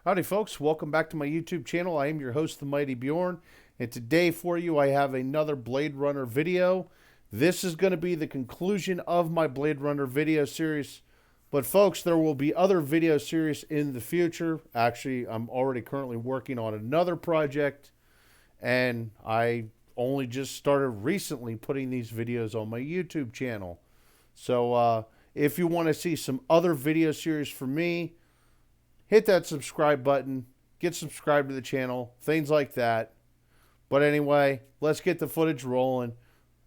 Howdy, folks. Welcome back to my YouTube channel. I am your host, The Mighty Bjorn, and today for you I have another Blade Runner video. This is going to be the conclusion of my Blade Runner video series, but folks, there will be other video series in the future. Actually, I'm already currently working on another project, and I only just started recently putting these videos on my YouTube channel. So if you want to see some other video series from me, hit that subscribe button, get subscribed to the channel, things like that. But anyway, let's get the footage rolling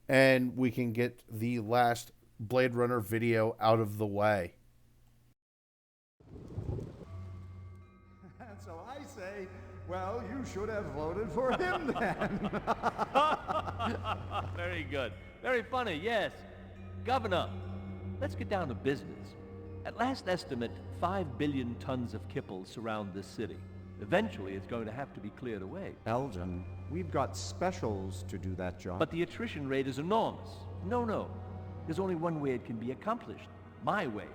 and we can get the last Blade Runner video out of the way. And so I say, well, you should have voted for him then. Very good. Very funny, yes. Governor, let's get down to business. At last estimate, 5 billion tons of kipple surround this city. Eventually, it's going to have to be cleared away. Elgin, we've got specials to do that job. But the attrition rate is enormous. No. There's only one way it can be accomplished. My way.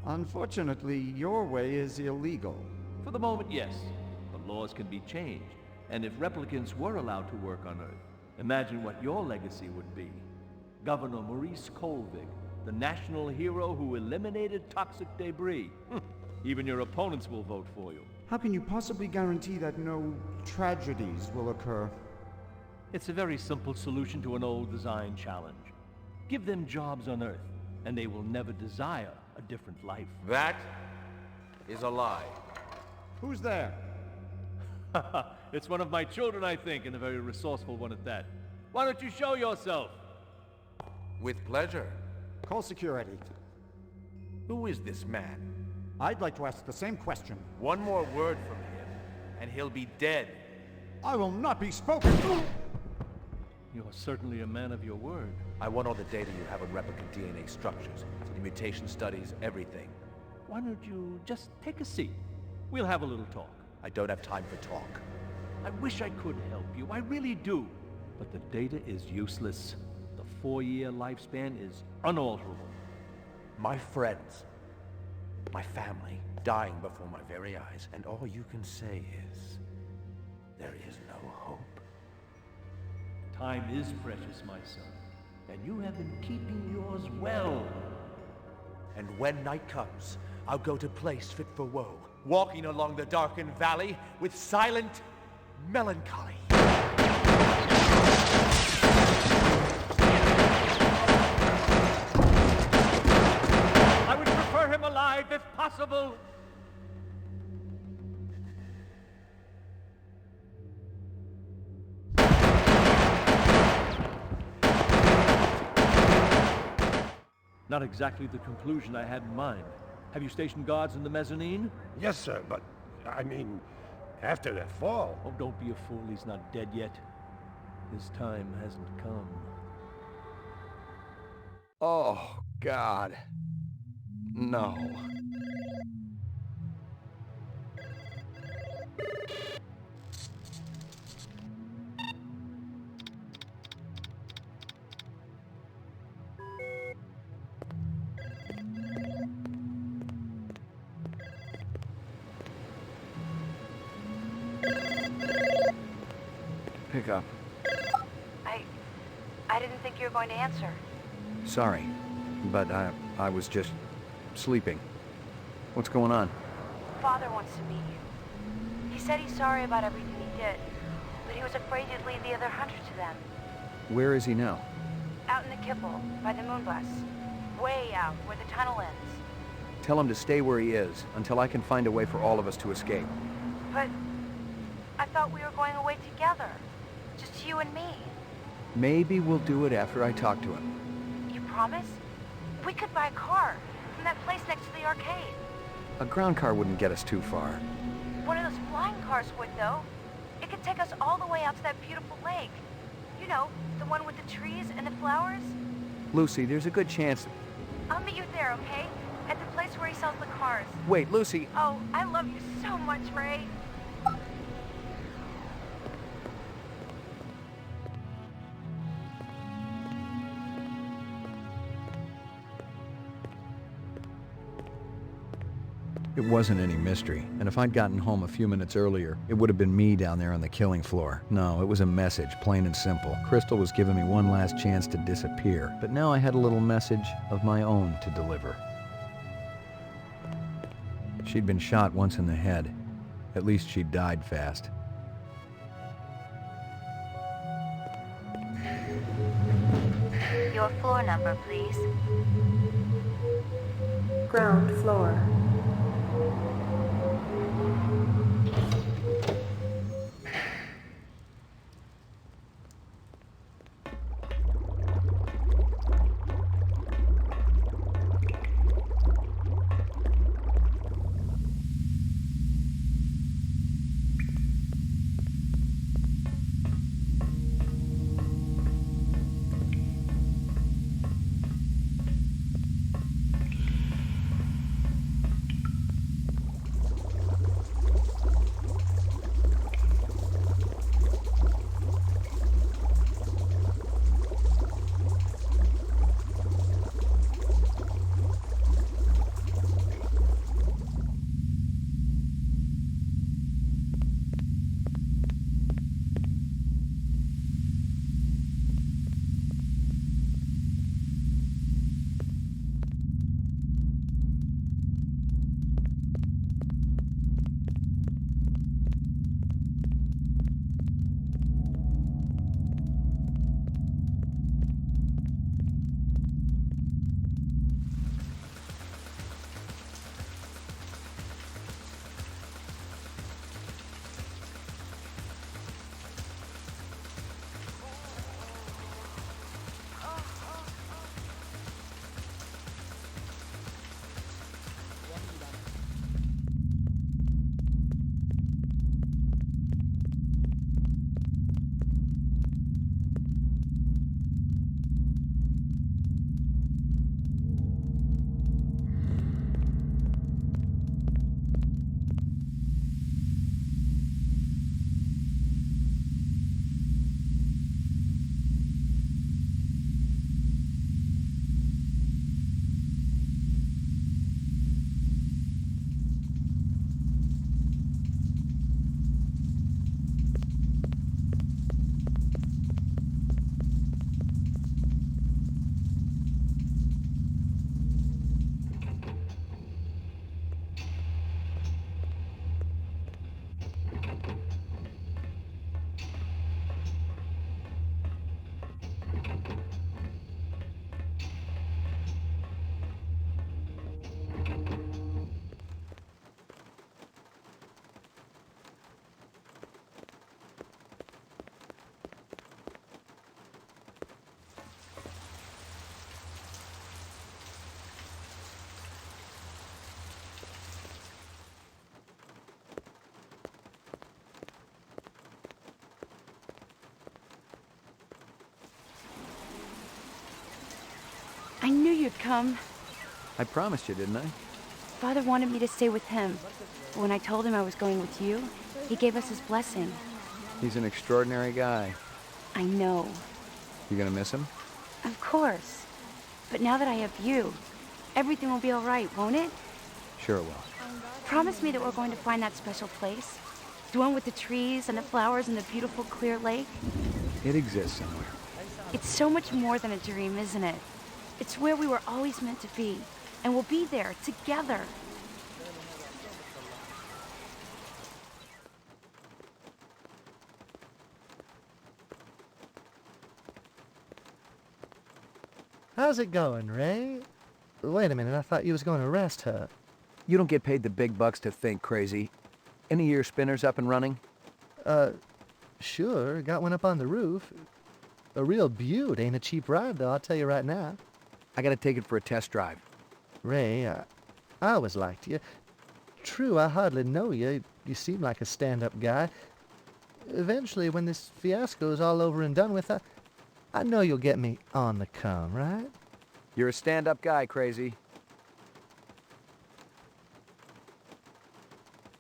Unfortunately, your way is illegal. For the moment, yes. But laws can be changed. And if replicants were allowed to work on Earth, imagine what your legacy would be. Governor Maurice Colvig, the national hero who eliminated toxic debris. Even your opponents will vote for you. How can you possibly guarantee that no tragedies will occur? It's a very simple solution to an old design challenge. Give them jobs on Earth, and they will never desire a different life. That is a lie. Who's there? It's one of my children, I think, and a very resourceful one at that. Why don't you show yourself? With pleasure. Call security. Who is this man? I'd like to ask the same question. One more word from him, and he'll be dead. I will not be spoken to! You're certainly a man of your word. I want all the data you have on replicant DNA structures, the mutation studies, everything. Why don't you just take a seat? We'll have a little talk. I don't have time for talk. I wish I could help you, I really do. But the data is useless. The 4-year lifespan is unalterable. My friends, my family, dying before my very eyes, and all you can say is, there is no hope. Time is precious, my son, and you have been keeping yours well. And when night comes, I'll go to place fit for woe, walking along the darkened valley with silent melancholy. I would prefer him alive if possible. Not exactly the conclusion I had in mind. Have you stationed guards in the mezzanine? Yes, sir, but, I mean, after that fall... Oh, don't be a fool. He's not dead yet. His time hasn't come. Oh, God. No. Pick up. I didn't think you were going to answer. Sorry, but I was just sleeping. What's going on? Father wants to meet you. He said he's sorry about everything he did, but he was afraid you'd lead the other hunters to them. Where is he now? Out in the Kipple, by the moonbus. Way out, where the tunnel ends. Tell him to stay where he is until I can find a way for all of us to escape. But I thought we were going away together. Just you and me. Maybe we'll do it after I talk to him. You promise? We could buy a car from that place next to the arcade. A ground car wouldn't get us too far. One of those flying cars would, though. It could take us all the way out to that beautiful lake. You know, the one with the trees and the flowers. Lucy, there's a good chance... I'll meet you there, okay? At the place where he sells the cars. Wait, Lucy... Oh, I love you so much, Ray. It wasn't any mystery, and if I'd gotten home a few minutes earlier, it would have been me down there on the killing floor. No, it was a message, plain and simple. Crystal was giving me one last chance to disappear, but now I had a little message of my own to deliver. She'd been shot once in the head. At least she died fast. Your floor number, please. Ground floor. I knew you'd come. I promised you, didn't I? Father wanted me to stay with him. But when I told him I was going with you, he gave us his blessing. He's an extraordinary guy. I know. You gonna miss him? Of course. But now that I have you, everything will be all right, won't it? Sure it will. Promise me that we're going to find that special place. The one with the trees and the flowers and the beautiful clear lake. It exists somewhere. It's so much more than a dream, isn't it? It's where we were always meant to be. And we'll be there, together. How's it going, Ray? Wait a minute, I thought you was going to arrest her. You don't get paid the big bucks to think, crazy. Any of your spinners up and running? Sure, got one up on the roof. A real beaut, ain't a cheap ride, though, I'll tell you right now. I gotta take it for a test drive. Ray, I always liked you. True, I hardly know you. You seem like a stand-up guy. Eventually, when this fiasco's all over and done with, I know you'll get me on the come, right? You're a stand-up guy, crazy.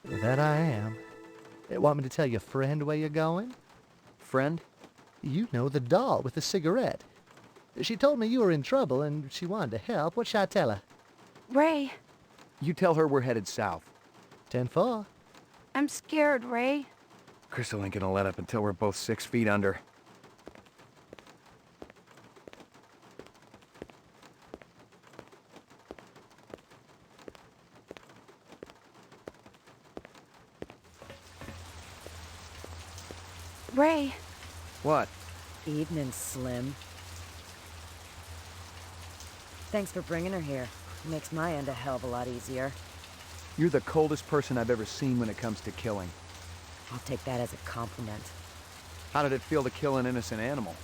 That I am. Want me to tell your friend where you're going? Friend? You know, the doll with the cigarette. She told me you were in trouble and she wanted to help. What should I tell her? Ray, You tell her we're headed south. 10-4. I'm scared, Ray. Crystal ain't gonna let up until we're both 6 feet under. Ray. What? Evening, Slim. Thanks for bringing her here. Makes my end a hell of a lot easier. You're the coldest person I've ever seen when it comes to killing. I'll take that as a compliment. How did it feel to kill an innocent animal?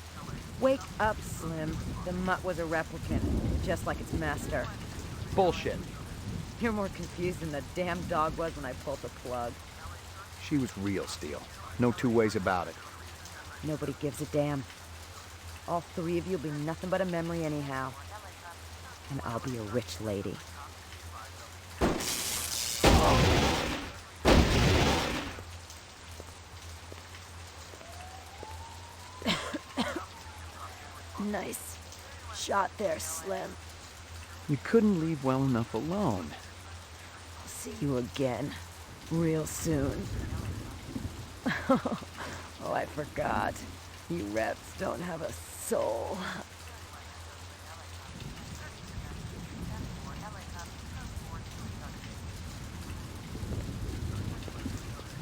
Wake up, Slim. The mutt was a replicant, just like its master. Bullshit. You're more confused than the damn dog was when I pulled the plug. She was real, Steel. No two ways about it. Nobody gives a damn. All three of you'll be nothing but a memory anyhow. And I'll be a rich lady. Nice shot there, Slim. You couldn't leave well enough alone. I'll see you again. Real soon. Oh, I forgot. You reps don't have a soul.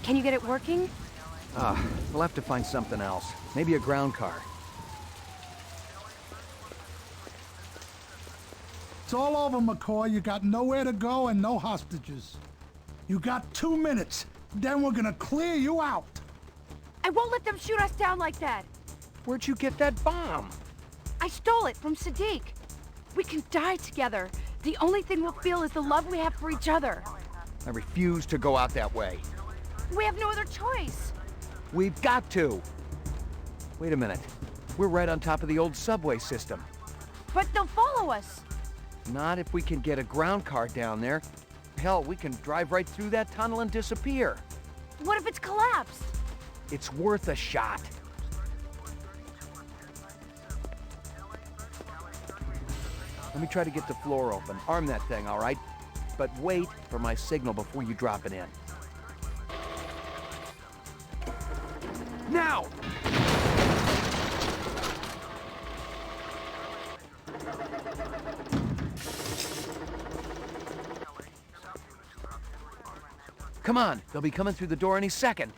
Can you get it working? We'll have to find something else. Maybe a ground car. It's all over, McCoy. You got nowhere to go and no hostages. You got 2 minutes. Then we're gonna clear you out. I won't let them shoot us down like that. Where'd you get that bomb? I stole it from Sadiq. We can die together. The only thing we'll feel is the love we have for each other. I refuse to go out that way. We have no other choice. We've got to. Wait a minute. We're right on top of the old subway system. But they'll follow us. Not if we can get a ground car down there. Hell, we can drive right through that tunnel and disappear. What if it's collapsed? It's worth a shot. Let me try to get the floor open. Arm that thing, all right? But wait for my signal before you drop it in. Now! Come on, they'll be coming through the door any second.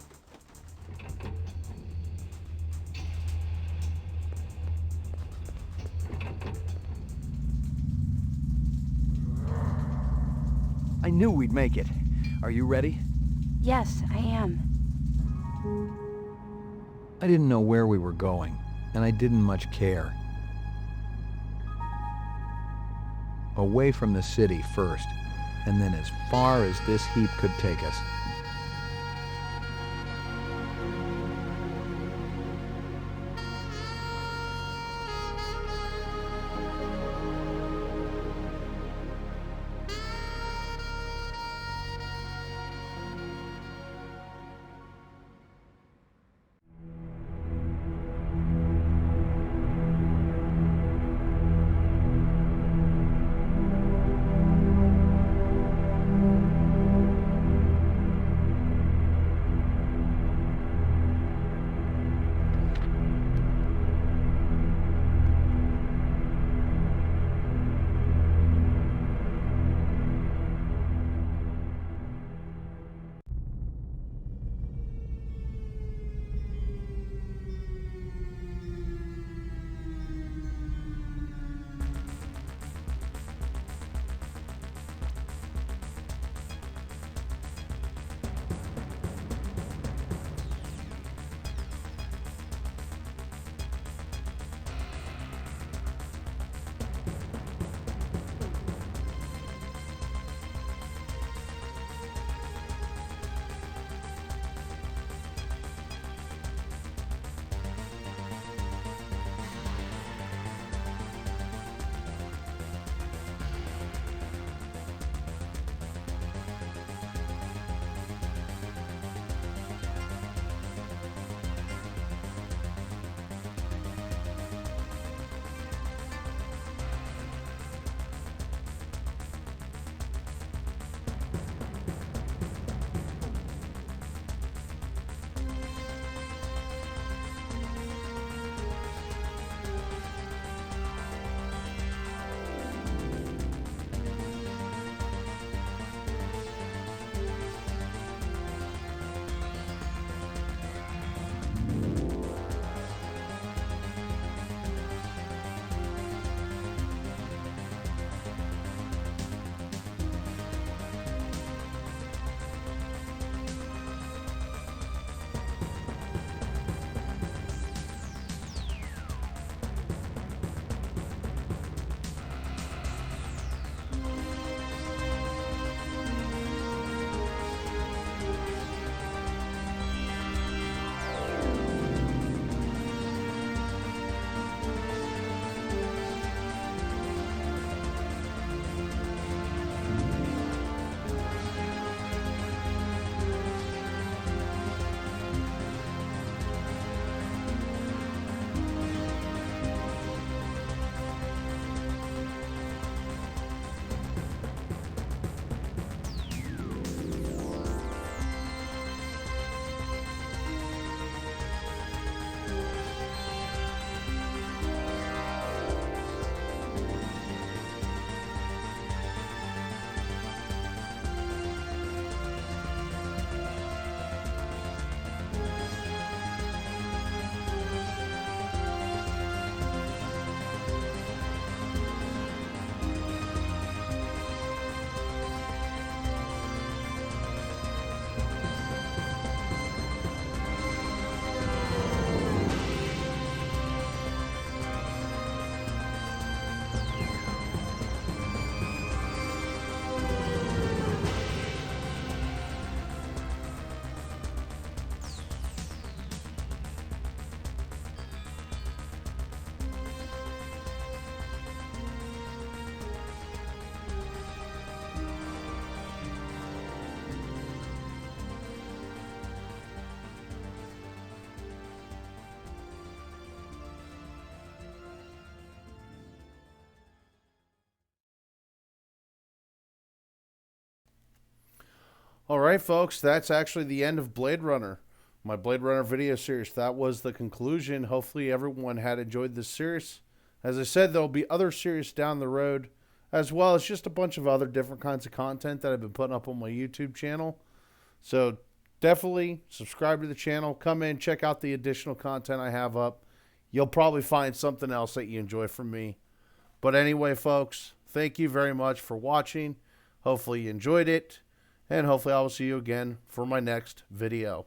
I knew we'd make it. Are you ready? Yes, I am. I didn't know where we were going, and I didn't much care. Away from the city first, and then as far as this heap could take us. All right, folks, that's actually the end of Blade Runner, my Blade Runner video series. That was the conclusion. Hopefully everyone had enjoyed this series. As I said, there'll be other series down the road, as well as just a bunch of other different kinds of content that I've been putting up on my YouTube channel. So definitely subscribe to the channel. Come in, check out the additional content I have up. You'll probably find something else that you enjoy from me. But anyway, folks, thank you very much for watching. Hopefully you enjoyed it. And hopefully I will see you again for my next video.